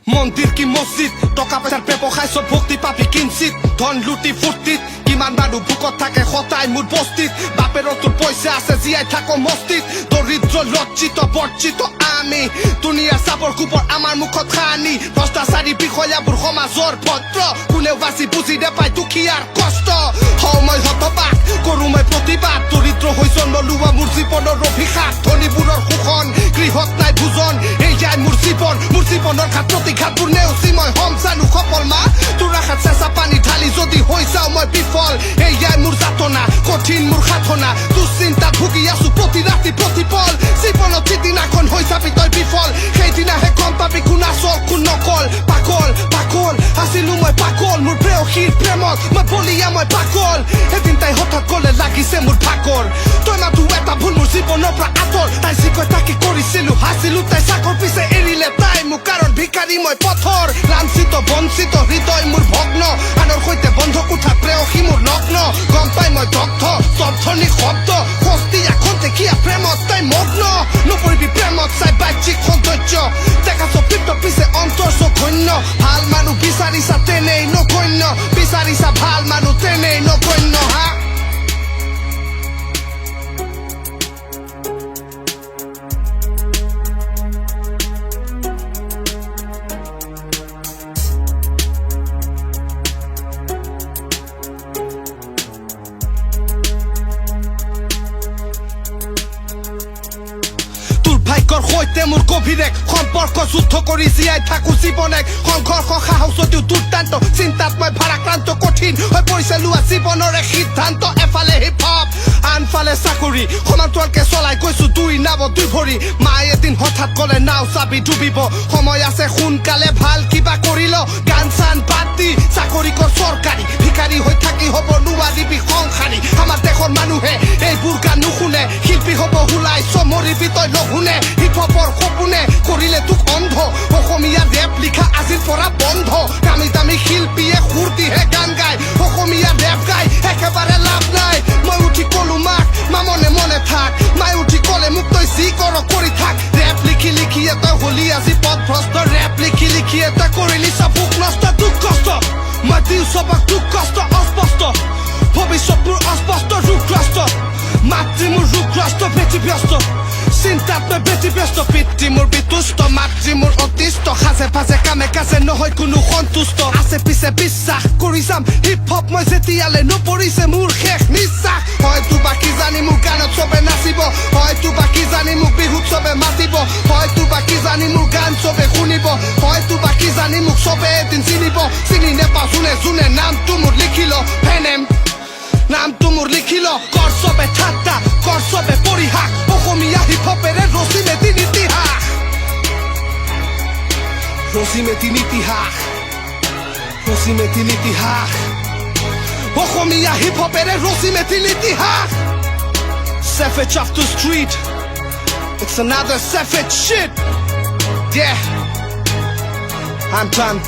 মন্দিৰ কি মছজিদ টকা পইচাৰ ব্যৱসায় চব ভক্তি পাপি কিঞ্চিত ধন লুটি ফূৰ্তিত কিমান মানুহ ভোকত থাকে সদায় মোৰ বস্তিত বাপেৰৰ তোৰ পইচা আছে জীয়াই থাকো মস্তিত দৰিদ্ৰ লজ্জিত বৰ্জিত আমি দুনিয়াৰ চাবৰ কোবৰ আমাৰ মুখত খানি ভ্ৰষ্টাচাৰী বিষয়াবোৰ সমাজৰ ভদ্ৰ কোনেও বাচি বুজি নাপায় দুখীয়াৰ কষ্ট হওঁ মই হতবাক কৰো মই প্ৰতিবাদ দৰিদ্ৰ হৈ জন্ম লোৱা মোৰ জীৱনৰ অভিশাপ ধনীবোৰৰ শোষণ গৃহত নাই ভোজন এয়াই মোৰ জীৱনৰ ঘাট প্ৰতিঘাতবোৰ নেওচি মই হম জানো সফল মা তোৰ আশাত চেঁচা পানী ঢালি যদি হৈ যাওঁ মই বিফল এয়াই মোৰ যাতনা কঠিন মোৰ সাধনা দুশ্চিন্তাত ভুগি আছো প্ৰতি ৰাতি প্ৰতিপল জীৱনত যিদিনাখন হৈ যাবি তই বিফল সেইদিনাহে গম পাবি কোন আচল কোন নকল পাগল আছিলো মই পাগল মোৰ প্ৰেয়সীৰ প্ৰেমত মই বলিয়া মই পাগল এদিন তাই হঠাৎ গলে লাগিছে মোৰ ভাগৰ তই মাথো এটা ভুল মোৰ জীৱনৰ পৰা আঁতৰ তাই যি কয় তাকে কৰিছিলো হাছিলো তাই চাকৰ পিছে এৰিলে তাই মোক কাৰণ ভিকাৰী মই পথৰ লাঞ্চিত বঞ্চিত হৃদয় মোৰ ভগ্ন আনৰ সৈতে বন্ধ কোঠা প্ৰেয়সী মোৰ নগ্ন গম পাই মই দগ্ধ স্তব্ধনি শব্দ সস্তীয়া খন্তেকীয়া প্ৰেমত তাই মগ্ন নপৰিবি প্ৰেমত চাই বাহ্যিক সৌন্দৰ্য দেখা চপিত পিছে অন্তৰ চৈন্য ভাল মানুহ বিচাৰিছা তেনেই নগণ্য বিচাৰিছা ভাল মানুহ তেনেই নগণ্য হা ভাগ্যৰ সৈতে মোৰ গভীৰ এক সম্পৰ্ক যুদ্ধ কৰি জীয়াই থাকো জীৱন এক সংঘৰ্ষ সাহস যদিও দুৰ্দান্ত চিন্তাত মই ভাৰাক্ৰান্ত কঠিন হৈ পৰিছে লোৱা জীৱনৰ এক সিদ্ধান্ত এফালে হিপ হপ আনফালে চাকৰি সমান্তৰালকে চলাই গৈছো দুই নাৱত দুই ভৰি মায়ে এদিন হঠাৎ গলে নাও চাবি ডুবিব সময় আছে সোনকালে ভাল কিবা কৰি ল গান চান বাদ দি চাকৰি কৰ চৰকাৰী ভিকাৰী হৈ থাকি হ'ব নোৱাৰিবি সংসাৰী আমাৰ দেশৰ মানুহে এইবোৰ গান নুশুনে শিল্পী হ'ব ওলাইছ মৰিবি তই নুশুনে হিপ হপৰ সপোনে কৰিলে তোক অন্ধ অসমীয়া ৰেপ লিখা আজিৰ পৰা বন্ধ দামী দামী শিল্পীয়ে সুৰ দিহে গান গায় অসমীয়া ৰেপ গাই একেবাৰে লাভ নাই মই উঠি কলো মাক মা মনে মনে থাক মাই উঠি কলে মোক তই যি কৰ কৰি থাক ৰেপ লিখি লিখিয়ে তই হলি আজি পথভ্ৰষ্ট ৰেপ লিখি লিখিয়ে তই কৰিলি চাবুক নষ্ট দুখ কষ্ট মই দিওঁ চবক দুখ কষ্ট অস্পষ্ট ভৱিষ্যত মোৰ অস্পষ্ট ৰোগগ্ৰস্ত মাতৃ মোৰ ৰোগগ্ৰস্ত ব্যতিব্যস্ত চিন্তাত মই ব্যতিব্যস্ত পিতৃ মোৰ বিতুষ্ট মাতৃ মোৰ অতিষ্ঠ সাজে পাজে কামে কাজে নহয় কোনো সন্তুষ্ট আছে পিছে বিশ্বাস কৰি যাম হিপ হপ মই যেতিয়ালে নপৰিছে মোৰ শেষ নিশ্বাস হয়তো বাকী জানি মোক গানত চবে নাচিব হয়তো বাকী জানি মোক বিহুত চবে মাতিব হয়তো বাকী জানি মোৰ গান চবে শুনিব হয়তো বাকী জানি মোক চবে এদিন চিনিব চিনি নেপাওঁ যোনে যোনে নামটো মোৰ লিখিল ফেনেম নামটো মোৰ লিখিল কৰ চবে ঠাট্টা কৰ চবে পৰিহাস অসমীয়া হিপ হপেৰে ৰচি মেদিন ইতিহাস অসমীয়া হিপ হপেৰে ৰচি মেদিন ইতিহাস Savage off the street it's another savage shit yeah I'm done